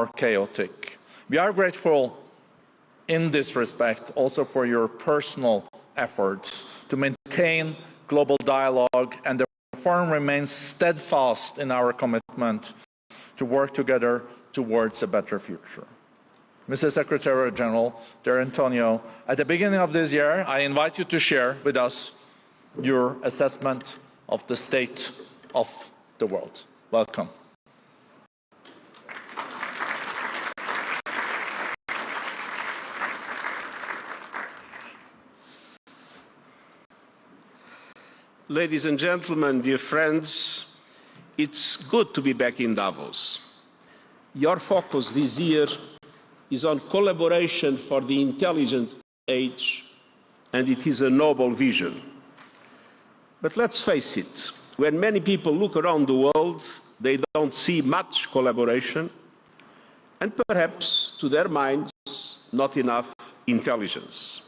chaotic. We are grateful in this respect also for your personal efforts to maintain global dialogue, and the Forum remains steadfast in our commitment to work together towards a better future. Mr. Secretary General, dear Antonio, at the beginning of this year, I invite you to share with us your assessment of the state of the world. Welcome. Ladies and gentlemen, dear friends, it's good to be back in Davos. Your focus this year is on collaboration for the intelligent age, and it is a noble vision. But let's face it, when many people look around the world, they don't see much collaboration, and perhaps, to their minds, not enough intelligence.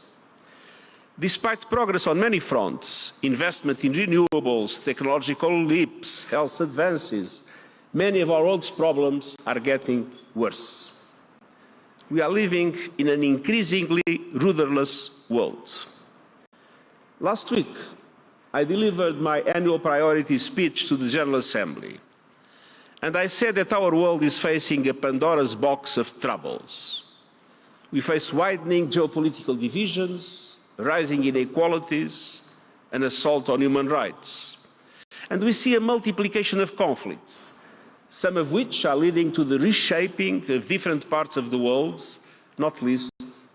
Despite progress on many fronts, investment in renewables, technological leaps, health advances, many of our world's problems are getting worse. We are living in an increasingly rudderless world. Last week, I delivered my annual priority speech to the General Assembly, and I said that our world is facing a Pandora's box of troubles. We face widening geopolitical divisions, rising inequalities, and assault on human rights. And we see a multiplication of conflicts, some of which are leading to the reshaping of different parts of the world, not least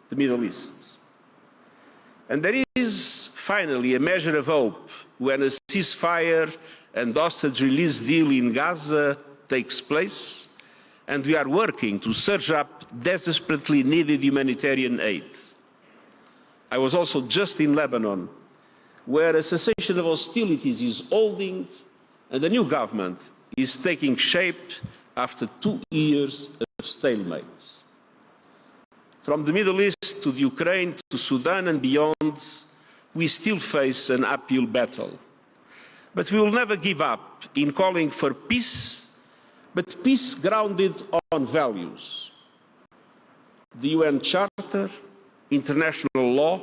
the Middle East. And there is finally a measure of hope when a ceasefire and hostage release deal in Gaza takes place, and we are working to surge up desperately needed humanitarian aid. I was also just in Lebanon, where a cessation of hostilities is holding and a new government is taking shape after 2 years of stalemate. From the Middle East to the Ukraine to Sudan and beyond, we still face an uphill battle. But we will never give up in calling for peace, but peace grounded on values. The UN Charter, international law,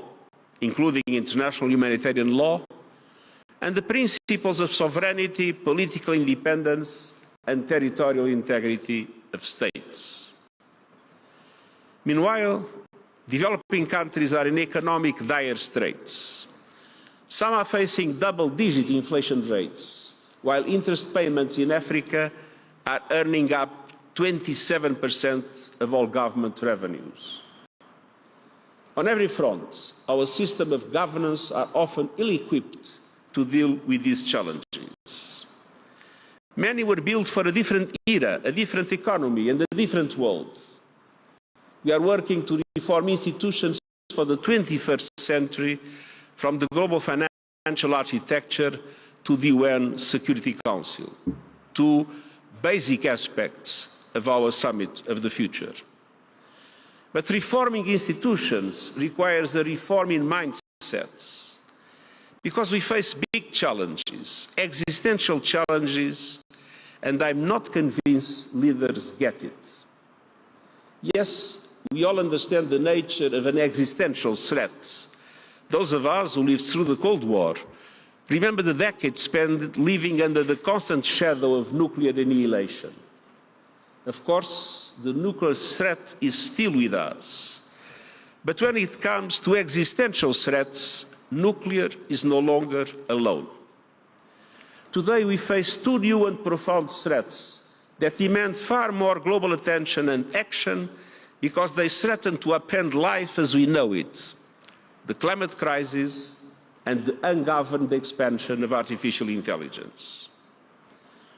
including international humanitarian law, and the principles of sovereignty, political independence, and territorial integrity of states. Meanwhile, developing countries are in economic dire straits. Some are facing double-digit inflation rates, while interest payments in Africa are earning up 27% of all government revenues. On every front, our system of governance are often ill-equipped to deal with these challenges. Many were built for a different era, a different economy, and a different world. We are working to reform institutions for the 21st century, from the global financial architecture to the UN Security Council, two basic aspects of our summit of the future. But reforming institutions requires a reform in mindsets, because we face big challenges, existential challenges, and I'm not convinced leaders get it. Yes, we all understand the nature of an existential threat. Those of us who lived through the Cold War remember the decades spent living under the constant shadow of nuclear annihilation. Of course, the nuclear threat is still with us. But when it comes to existential threats, nuclear is no longer alone. Today we face two new and profound threats that demand far more global attention and action because they threaten to upend life as we know it: the climate crisis and the ungoverned expansion of artificial intelligence.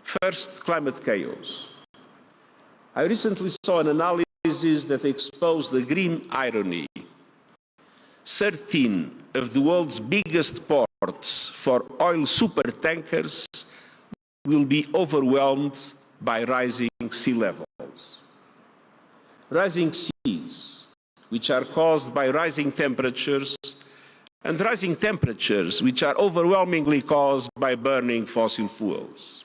First, climate chaos. I recently saw an analysis that exposed the grim irony. 13 of the world's biggest ports for oil supertankers will be overwhelmed by rising sea levels. Rising seas, which are caused by rising temperatures, and rising temperatures, which are overwhelmingly caused by burning fossil fuels.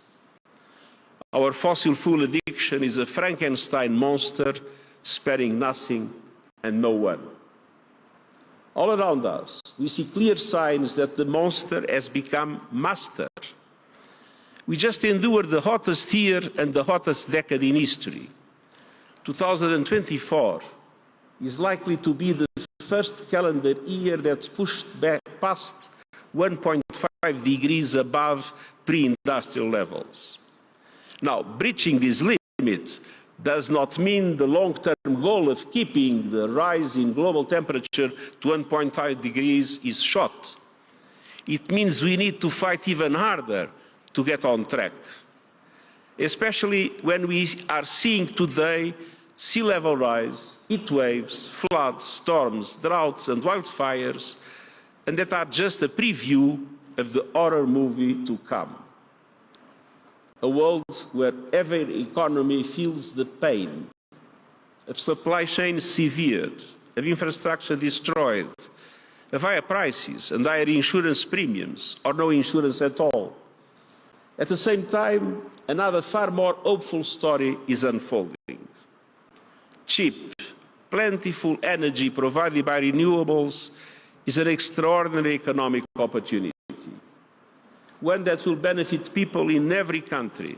Our fossil fuel addiction is a Frankenstein monster, sparing nothing and no one. All around us, we see clear signs that the monster has become master. We just endured the hottest year and the hottest decade in history. 2024 is likely to be the first calendar year that's pushed back past 1.5 degrees above pre-industrial levels. Now, breaching this limit does not mean the long-term goal of keeping the rise in global temperature to 1.5 degrees is shot. It means we need to fight even harder to get on track, especially when we are seeing today sea level rise, heat waves, floods, storms, droughts and wildfires, and that are just a preview of the horror movie to come. A world where every economy feels the pain of supply chains severed, of infrastructure destroyed, of higher prices and higher insurance premiums, or no insurance at all. At the same time, another far more hopeful story is unfolding. Cheap, plentiful energy provided by renewables is an extraordinary economic opportunity, one that will benefit people in every country,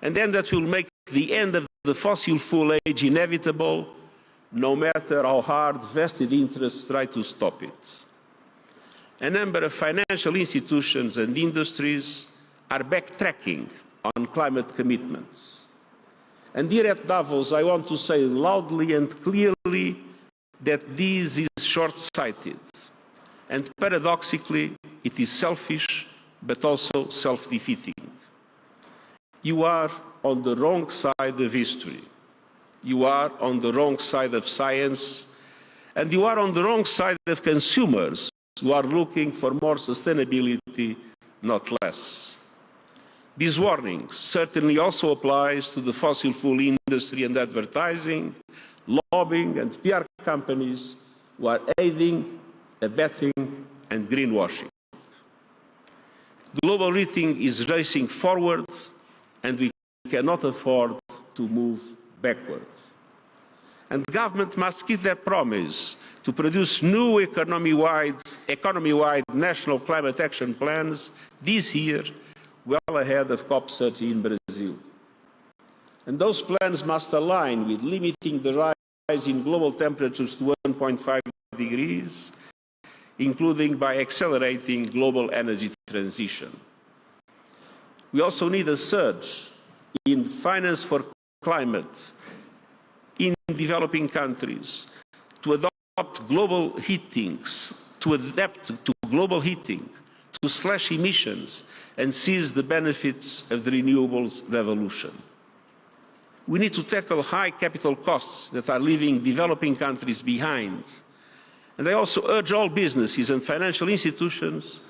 and then that will make the end of the fossil fuel age inevitable, no matter how hard vested interests try to stop it. A number of financial institutions and industries are backtracking on climate commitments. And here at Davos, I want to say loudly and clearly that this is short-sighted. And paradoxically, it is selfish, but also self-defeating. You are on the wrong side of history. You are on the wrong side of science. And you are on the wrong side of consumers who are looking for more sustainability, not less. This warning certainly also applies to the fossil fuel industry and advertising, lobbying and PR companies who are aiding, abetting and greenwashing. Global rethink is racing forward and we cannot afford to move backward. And the government must keep their promise to produce new economy-wide national climate action plans this year, well ahead of COP30 in Brazil. And those plans must align with limiting the rise in global temperatures to 1.5 degrees, including by accelerating global energy transition. We also need a surge in finance for climate in developing countries to adapt global heating, to slash emissions and seize the benefits of the renewables revolution. We need to tackle high capital costs that are leaving developing countries behind. And I also urge all businesses and financial institutions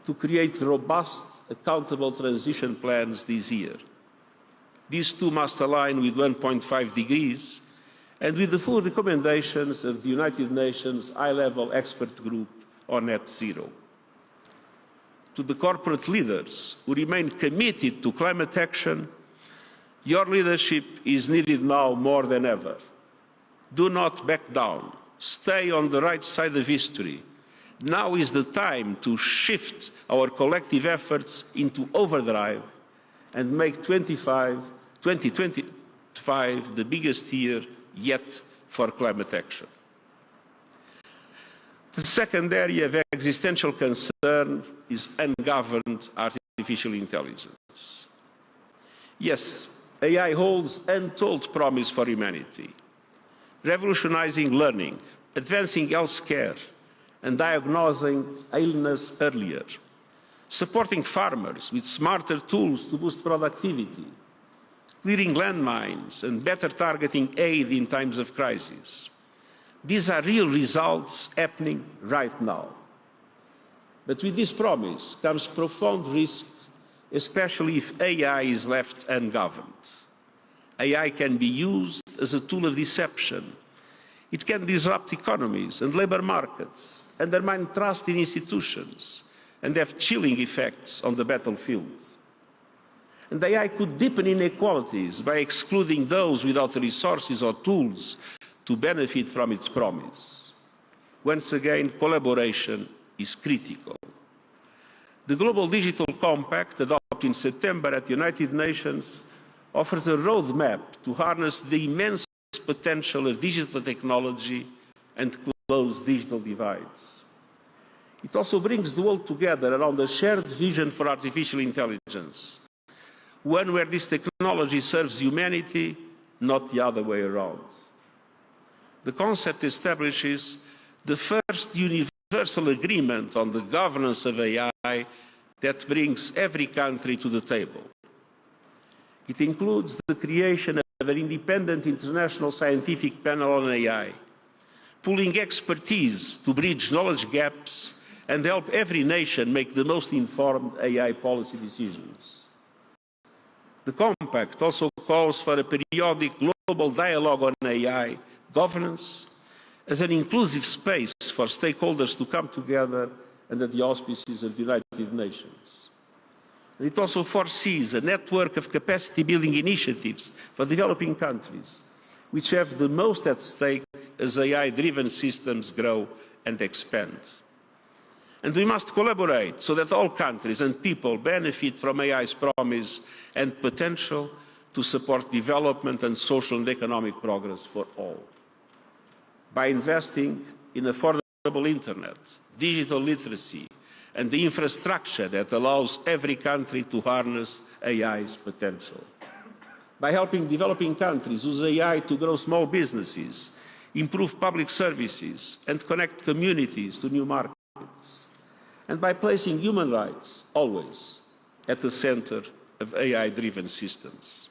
to create robust, accountable transition plans this year. These too must align with 1.5 degrees and with the full recommendations of the United Nations High-Level Expert Group on Net Zero. To the corporate leaders who remain committed to climate action, your leadership is needed now more than ever. Do not back down. Stay on the right side of history. Now is the time to shift our collective efforts into overdrive and make 2025 the biggest year yet for climate action. The second area of existential concern is ungoverned artificial intelligence. Yes, AI holds untold promise for humanity, revolutionizing learning, advancing healthcare, and diagnosing illness earlier, supporting farmers with smarter tools to boost productivity, clearing landmines, and better targeting aid in times of crisis. These are real results happening right now. But with this promise comes profound risk, especially if AI is left ungoverned. AI can be used as a tool of deception. It can disrupt economies and labor markets, undermine trust in institutions, and have chilling effects on the battlefield. And AI could deepen inequalities by excluding those without the resources or tools to benefit from its promise. Once again, collaboration is critical. The Global Digital Compact, adopted in September at the United Nations, offers a roadmap to harness the immense potential of digital technology and close digital divides. It also brings the world together around a shared vision for artificial intelligence, one where this technology serves humanity, not the other way around. The concept establishes the first universal agreement on the governance of AI that brings every country to the table. It includes the creation of an independent international scientific panel on AI, pooling expertise to bridge knowledge gaps and help every nation make the most informed AI policy decisions. The Compact also calls for a periodic global dialogue on AI governance as an inclusive space for stakeholders to come together under the auspices of the United Nations. And it also foresees a network of capacity-building initiatives for developing countries, which have the most at stake as AI-driven systems grow and expand. And we must collaborate so that all countries and people benefit from AI's promise and potential to support development and social and economic progress for all. By investing in affordable internet, digital literacy, and the infrastructure that allows every country to harness AI's potential. By helping developing countries use AI to grow small businesses, improve public services, and connect communities to new markets. And by placing human rights always at the center of AI-driven systems.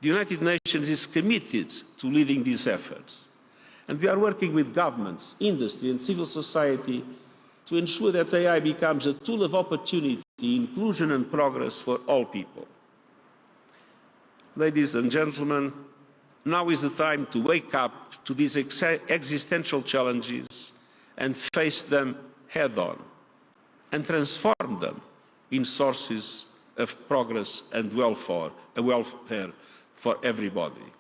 The United Nations is committed to leading these efforts. And we are working with governments, industry, and civil society to ensure that AI becomes a tool of opportunity, inclusion, and progress for all people. Ladies and gentlemen, now is the time to wake up to these existential challenges and face them head-on, and transform them in sources of progress and welfare for everybody.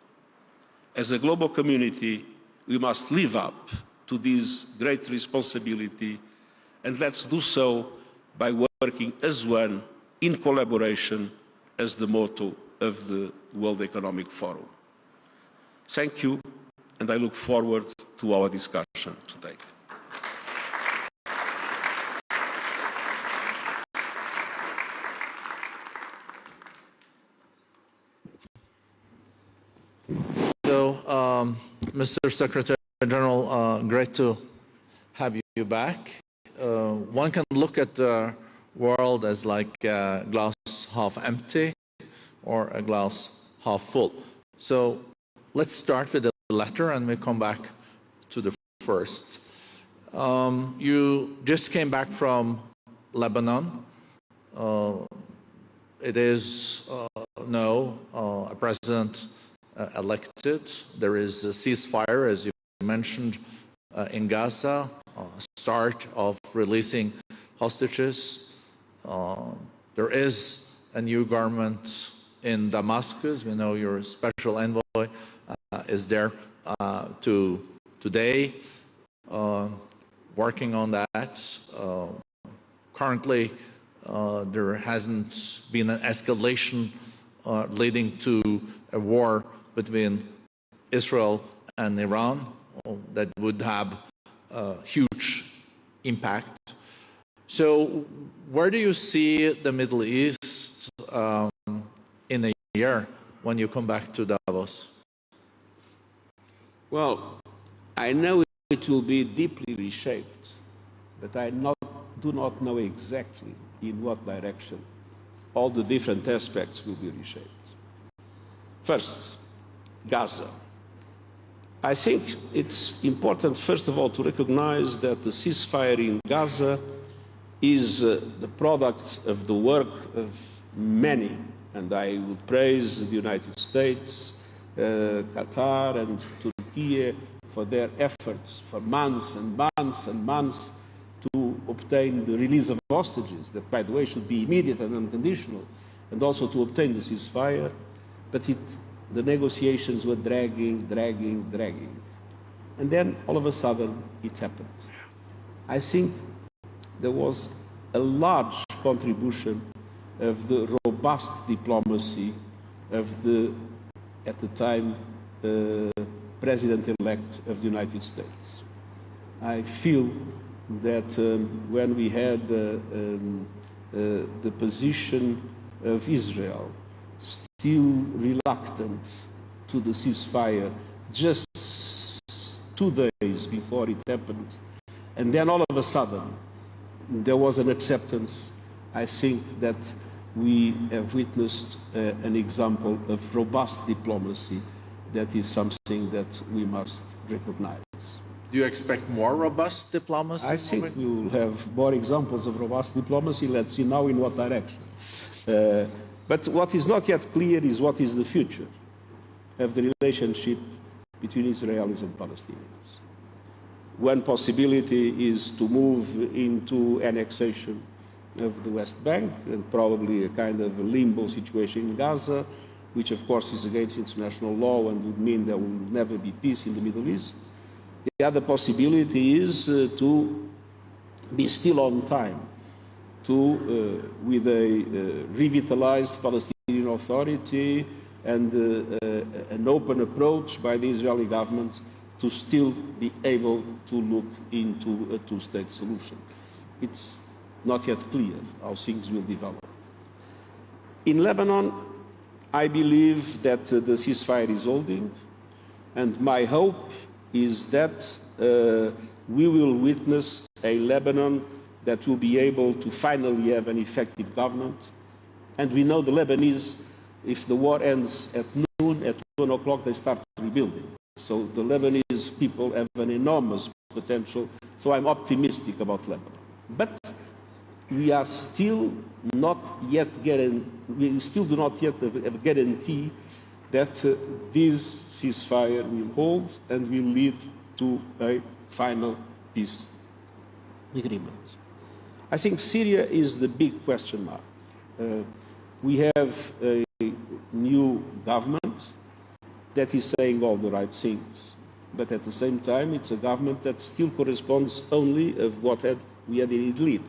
As a global community, we must live up to this great responsibility, and let's do so by working as one, in collaboration, as the motto of the World Economic Forum. Thank you, and I look forward to our discussion today. So, Mr. Secretary General, great to have you back. One can look at the world as like a glass half empty or a glass half full. So let's start with the latter and we come back to the first. You just came back from Lebanon. It is now a president elected. There is a ceasefire, as you mentioned, in Gaza, start of releasing hostages. There is a new government in Damascus. We know your special envoy is there today, working on that. Currently, there hasn't been an escalation leading to a war between Israel and Iran that would have a huge impact. So where do you see the Middle East in a year when you come back to Davos? Well, I know it will be deeply reshaped, but I do not know exactly in what direction all the different aspects will be reshaped. First, Gaza. I think it's important, first of all, to recognize that the ceasefire in Gaza is the product of the work of many, and I would praise the United States, Qatar and Turkey for their efforts for months and months and months to obtain the release of hostages, that, by the way, should be immediate and unconditional, and also to obtain the ceasefire, but the negotiations were dragging. And then, all of a sudden, it happened. I think there was a large contribution of the robust diplomacy of the, at the time, President-elect of the United States. I feel that when we had the position of Israel still reluctant to the ceasefire just 2 days before it happened, and then all of a sudden there was an acceptance, I think that we have witnessed an example of robust diplomacy that is something that we must recognize. Do you expect more robust diplomacy? I think we will have more examples of robust diplomacy. Let's see now in what direction. But what is not yet clear is what is the future of the relationship between Israelis and Palestinians. One possibility is to move into annexation of the West Bank and probably a kind of a limbo situation in Gaza, which of course is against international law and would mean there will never be peace in the Middle East. The other possibility is to be still on time with a revitalized Palestinian Authority and an open approach by the Israeli government to still be able to look into a two-state solution. It's not yet clear how things will develop. In Lebanon, I believe that the ceasefire is holding, and my hope is that we will witness a Lebanon that will be able to finally have an effective government. And we know the Lebanese, if the war ends at noon, at 1 o'clock, they start rebuilding. So the Lebanese people have an enormous potential. So I'm optimistic about Lebanon. But we are still not yet we still do not yet have a guarantee that this ceasefire will hold and will lead to a final peace agreement. I think Syria is the big question mark. We have a new government that is saying all the right things, but at the same time it's a government that still corresponds only of what we had in Idlib,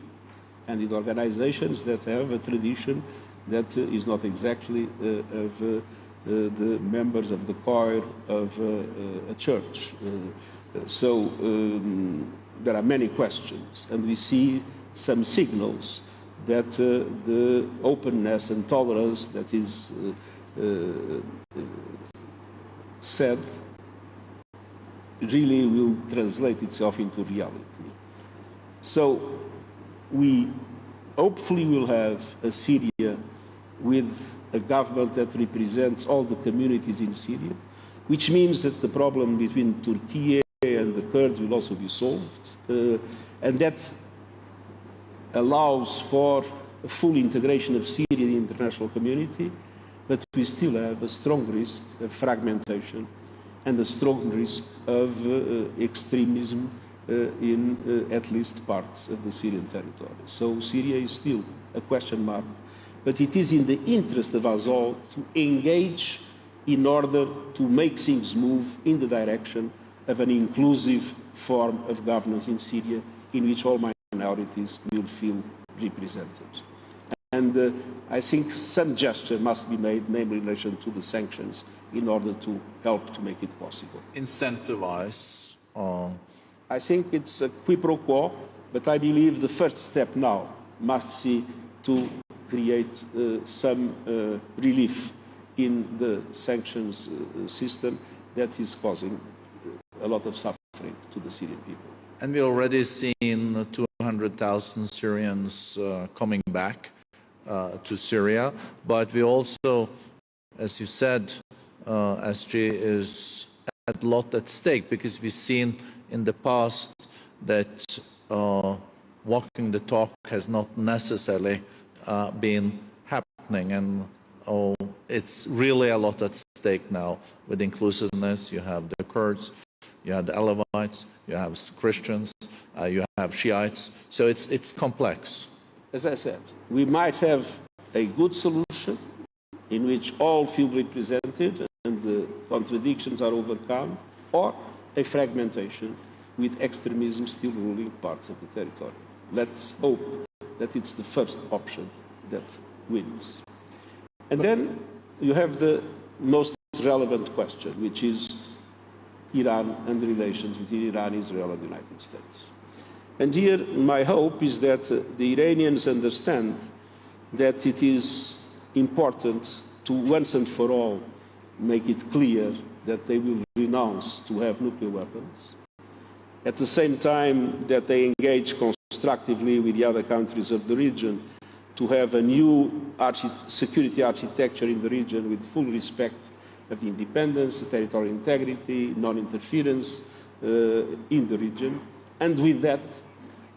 and with organizations that have a tradition that is not exactly of the members of the choir of a church. So there are many questions, and we see some signals that the openness and tolerance that is said really will translate itself into reality. So we hopefully will have a Syria with a government that represents all the communities in Syria, which means that the problem between Turkey and the Kurds will also be solved, and that allows for a full integration of Syria in the international community, but we still have a strong risk of fragmentation and a strong risk of extremism in at least parts of the Syrian territory. So Syria is still a question mark, but it is in the interest of us all to engage in order to make things move in the direction of an inclusive form of governance in Syria in which all minorities will feel represented. And I think some gesture must be made, namely in relation to the sanctions, in order to help to make it possible. Incentivize? I think it's a quid pro quo, but I believe the first step now must see to create some relief in the sanctions system that is causing a lot of suffering to the Syrian people. And we've already seen 200,000 Syrians coming back to Syria, but we also, as you said, SG, is a lot at stake, because we've seen in the past that walking the talk has not necessarily been happening, and it's really a lot at stake now with inclusiveness. You have the Kurds, you have the Alawites, you have Christians, you have Shiites, so it's complex. As I said, we might have a good solution in which all feel represented and the contradictions are overcome, or a fragmentation with extremism still ruling parts of the territory. Let's hope that it's the first option that wins. And then you have the most relevant question, which is Iran and relations between Iran, Israel, and the United States. And here, my hope is that the Iranians understand that it is important to once and for all make it clear that they will renounce to have nuclear weapons. At the same time that they engage constructively with the other countries of the region to have a new security architecture in the region with full respect of the independence, the territorial integrity, non-interference in the region, and with that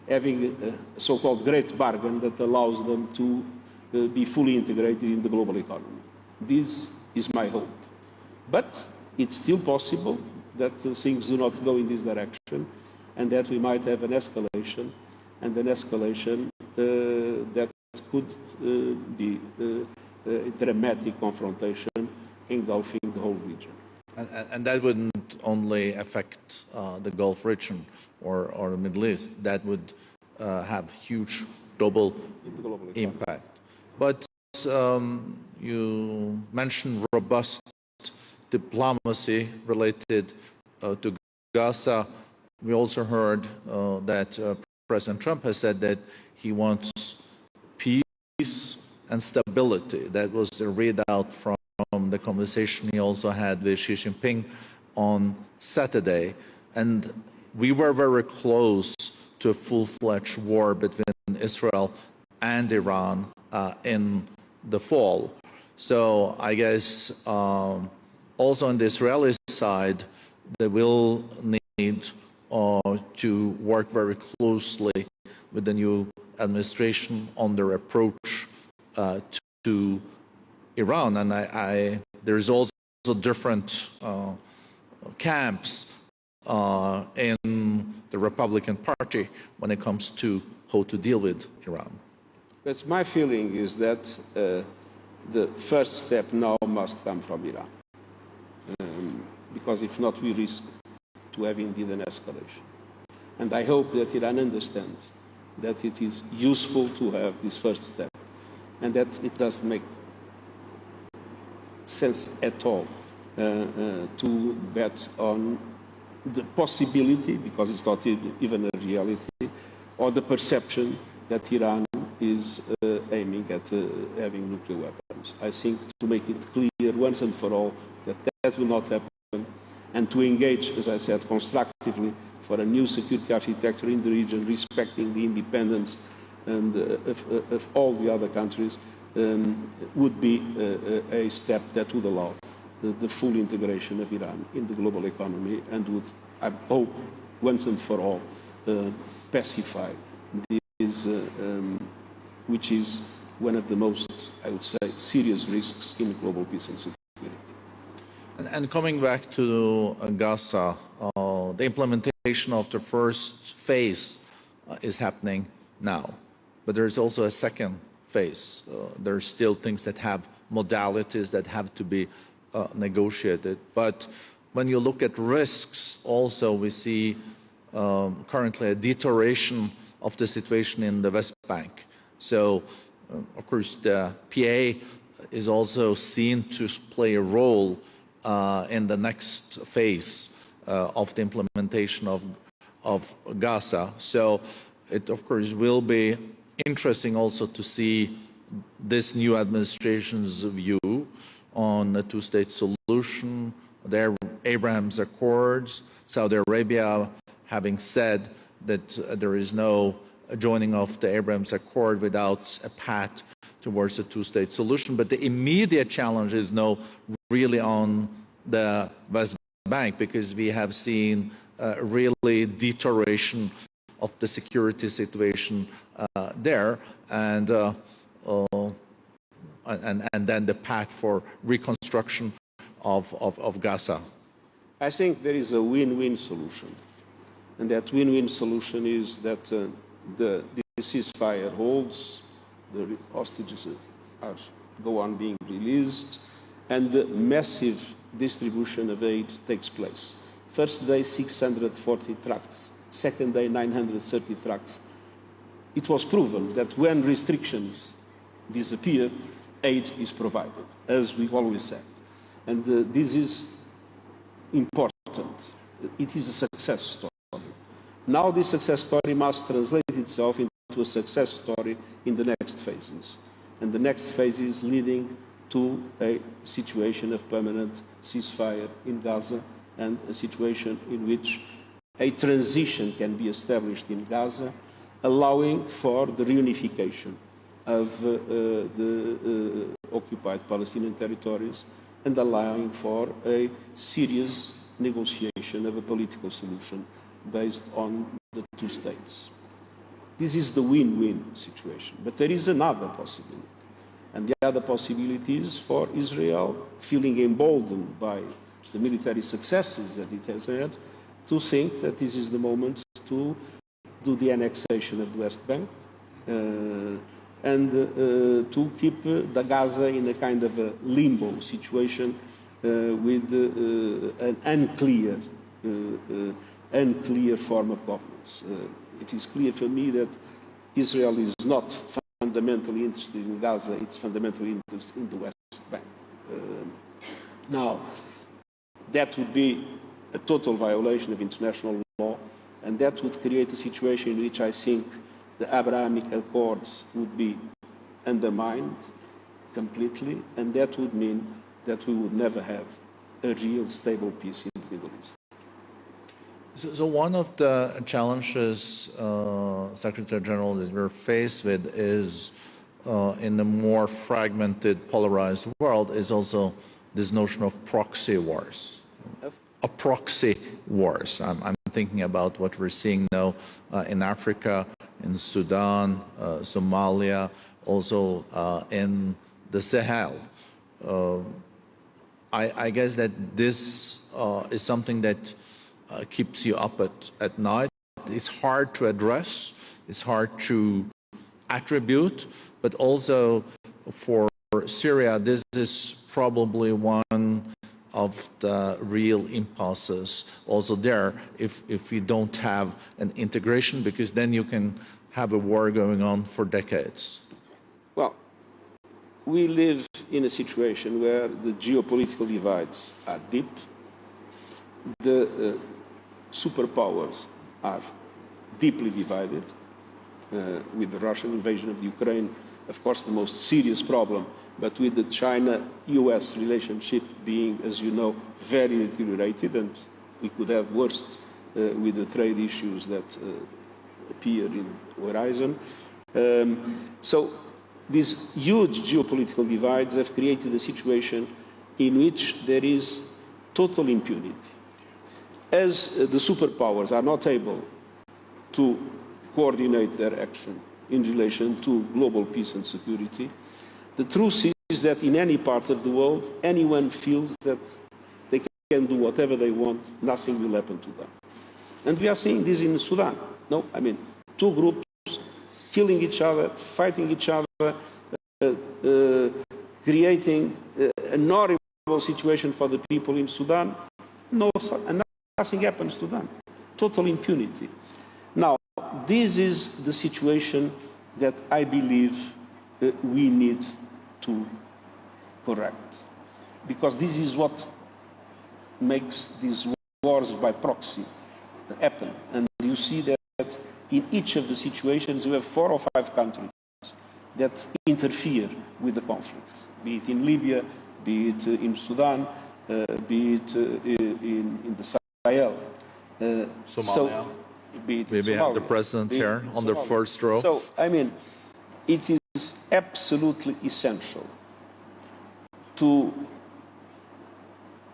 having a so-called great bargain that allows them to be fully integrated in the global economy. This is my hope. But it's still possible that things do not go in this direction and that we might have an escalation, and an escalation that could be a dramatic confrontation engulfing the whole region. And that wouldn't only affect the Gulf region or the Middle East. That would have huge global impact. But you mentioned robust diplomacy related to Gaza. We also heard that President Trump has said that he wants peace and stability. That was the readout from the conversation he also had with Xi Jinping on Saturday. And we were very close to a full-fledged war between Israel and Iran in the fall. So I guess also on the Israeli side, they will need to work very closely with the new administration on their approach to Iran. And there's also different camps in the Republican Party when it comes to how to deal with Iran. But my feeling is that the first step now must come from Iran. Because if not, we risk to have indeed an escalation. And I hope that Iran understands that it is useful to have this first step, and that it doesn't make sense at all to bet on the possibility, because it's not even a reality, or the perception that Iran is aiming at having nuclear weapons. I think to make it clear once and for all that that will not happen, and to engage, as I said, constructively for a new security architecture in the region, respecting the independence and of all the other countries, would be a step that would allow the full integration of Iran in the global economy, and would, I hope, once and for all, pacify this, which is one of the most, I would say, serious risks in global peace and security. And coming back to Gaza, the implementation of the first phase is happening now. But there's also a second phase. There are still things that have modalities that have to be negotiated. But when you look at risks, also we see currently a deterioration of the situation in the West Bank. So, of course, the PA is also seen to play a role in the next phase of the implementation of Gaza. So it, of course, will be interesting also to see this new administration's view on the two-state solution, their Abraham's Accords, Saudi Arabia having said that there is no joining of the Abraham's Accord without a path towards a two-state solution. But the immediate challenge is now really on the West Bank, because we have seen really deterioration of the security situation there, and then the path for reconstruction of Gaza. I think there is a win-win solution, and that win-win solution is that the ceasefire holds the hostages go on being released, and the massive distribution of aid takes place. First day, 640 trucks. Second day, 930 trucks. It was proven that when restrictions disappear, aid is provided, as we always said. And this is important. It is a success story. Now this success story must translate itself into a success story in the next phases. And the next phase is leading to a situation of permanent ceasefire in Gaza and a situation in which a transition can be established in Gaza, allowing for the reunification of the occupied Palestinian territories and allowing for a serious negotiation of a political solution based on the two states. This is the win-win situation. But there is another possibility. And the other possibility is for Israel, feeling emboldened by the military successes that it has had, to think that this is the moment to do the annexation of the West Bank and to keep the Gaza in a kind of a limbo situation with an unclear form of governance. It is clear for me that Israel is not fundamentally interested in Gaza, it's fundamentally interested in the West Bank. Now, that would be a total violation of international law, and that would create a situation in which I think the Abrahamic Accords would be undermined completely, and that would mean that we would never have a real stable peace in the Middle East. So one of the challenges, Secretary General, that we're faced with is in a more fragmented, polarized world is also this notion of proxy wars. Proxy wars. I'm thinking about what we're seeing now in Africa, in Sudan, Somalia, also in the Sahel. I guess that this is something that keeps you up at night. It's hard to address, it's hard to attribute, but also for Syria, this is probably one of the real impasses also there if you don't have an integration, because then you can have a war going on for decades. Well, we live in a situation where the geopolitical divides are deep. The superpowers are deeply divided with the Russian invasion of Ukraine, of course, the most serious problem, but with the China-US relationship being, as you know, very deteriorated, and we could have worse with the trade issues that appear in the horizon. So these huge geopolitical divides have created a situation in which there is total impunity. As the superpowers are not able to coordinate their action in relation to global peace and security, the truth is that in any part of the world, anyone feels that they can do whatever they want, nothing will happen to them. And we are seeing this in Sudan. No, I mean, two groups killing each other, fighting each other, creating an horrible situation for the people in Sudan. No, and nothing happens to them. Total impunity. Now, this is the situation that I believe we need to correct, because this is what makes these wars by proxy happen. And you see that in each of the situations you have 4 or 5 countries that interfere with the conflict, be it in Libya, be it in Sudan, be it in the Sahel. Somalia. We have the president here on the first row. So, I mean, it is absolutely essential to,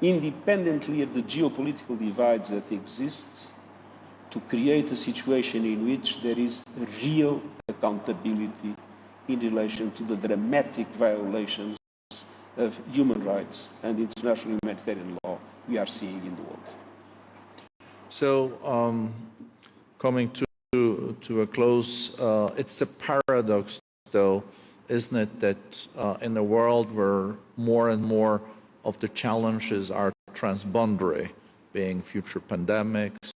independently of the geopolitical divides that exist, to create a situation in which there is real accountability in relation to the dramatic violations of human rights and international humanitarian law we are seeing in the world. So, coming to a close, it's a paradox, though, isn't it, that in a world where more and more of the challenges are transboundary, being future pandemics,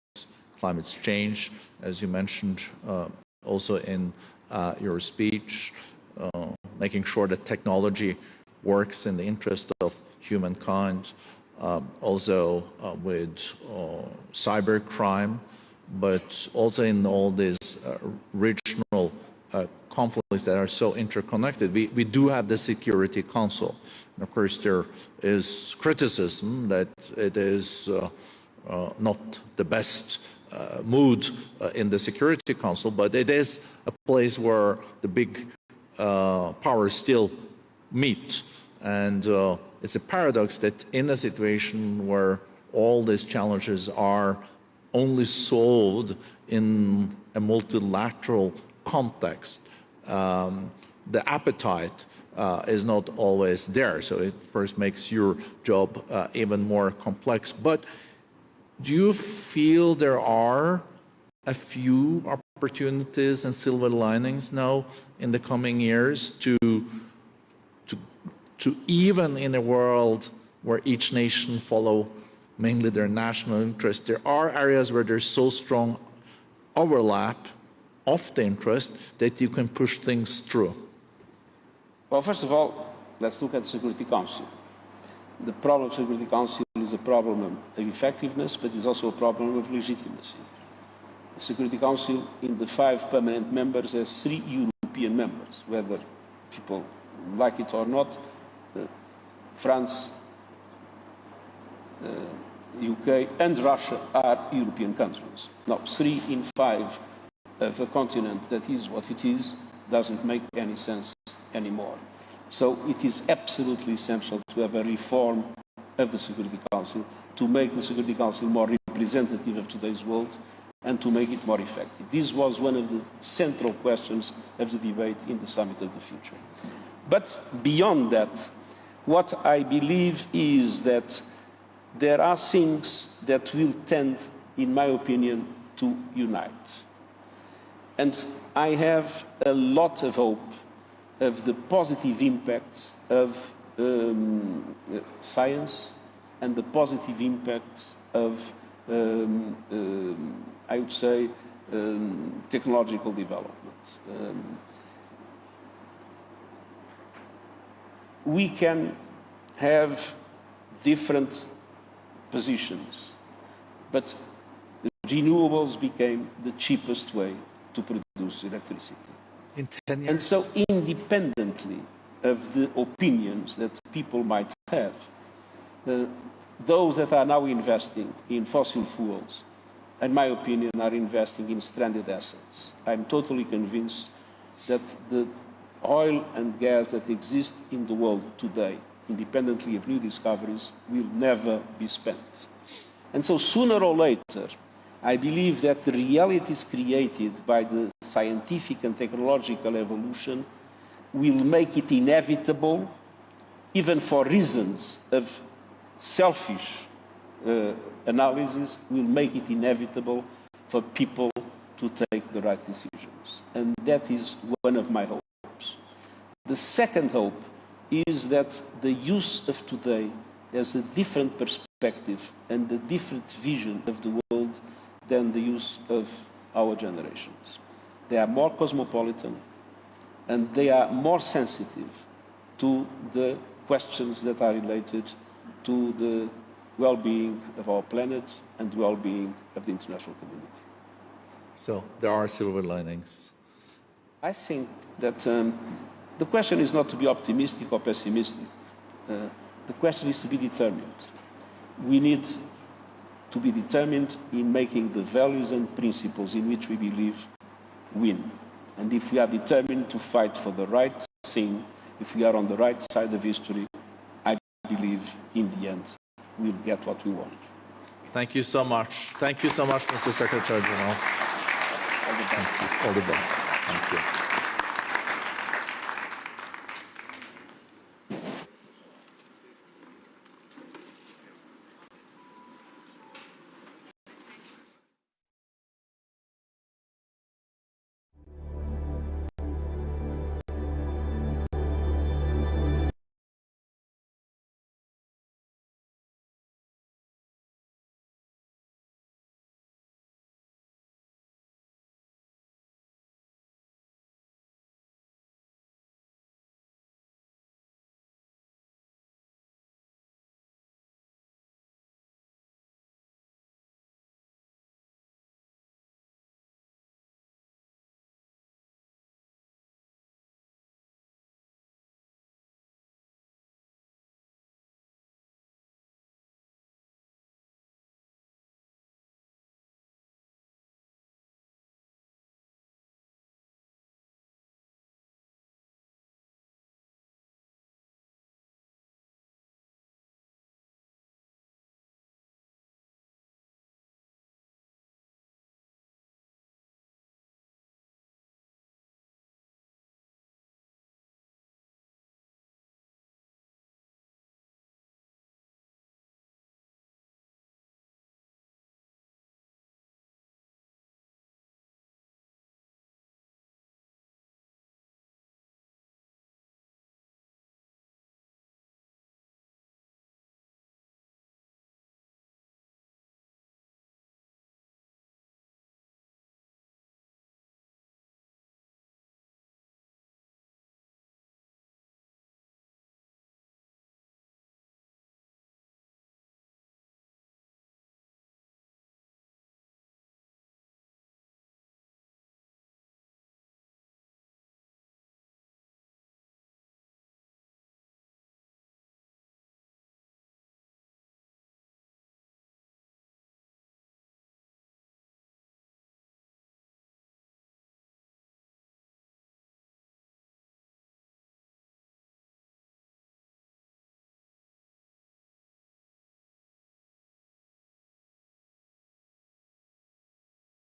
climate change, as you mentioned also in your speech, making sure that technology works in the interest of humankind, also with cybercrime, but also in all these regional conflicts that are so interconnected. We do have the Security Council. And of course, there is criticism that it is not the best mood in the Security Council, but it is a place where the big powers still meet. And it's a paradox that in a situation where all these challenges are only solved in a multilateral context, the appetite is not always there. So it first makes your job even more complex. But do you feel there are a few opportunities and silver linings now in the coming years to even in a world where each nation follow mainly their national interest, there are areas where there's so strong overlap of the interest that you can push things through? Well, first of all, let's look at the Security Council. The problem of the Security Council is a problem of effectiveness, but it's also a problem of legitimacy. The Security Council, in the 5 permanent members, has 3 European members, whether people like it or not. France, UK and Russia are European countries. Now, 3 in 5 of a continent that is what it is doesn't make any sense anymore. So it is absolutely essential to have a reform of the Security Council, to make the Security Council more representative of today's world and to make it more effective. This was one of the central questions of the debate in the Summit of the Future. But beyond that, what I believe is that there are things that will tend, in my opinion, to unite. And I have a lot of hope of the positive impacts of science and the positive impacts of, I would say, technological development. We can have different positions, but renewables became the cheapest way to produce electricity. In 10 years. And so independently of the opinions that people might have, those that are now investing in fossil fuels, in my opinion, are investing in stranded assets. I'm totally convinced that the oil and gas that exist in the world today, independently of new discoveries, will never be spent. And so sooner or later, I believe that the realities created by the scientific and technological evolution will make it inevitable, even for reasons of selfish analysis, will make it inevitable for people to take the right decisions. And that is one of my hopes. The second hope is that the use of today has a different perspective and a different vision of the world than the use of our generations. They are more cosmopolitan and they are more sensitive to the questions that are related to the well-being of our planet and the well-being of the international community. So there are silver linings. I think that the question is not to be optimistic or pessimistic. The question is to be determined. We need to be determined in making the values and principles in which we believe win. And if we are determined to fight for the right thing, if we are on the right side of history, I believe in the end we'll get what we want. Thank you so much. Thank you so much, Mr. Secretary General. All the best. All the best. Thank you.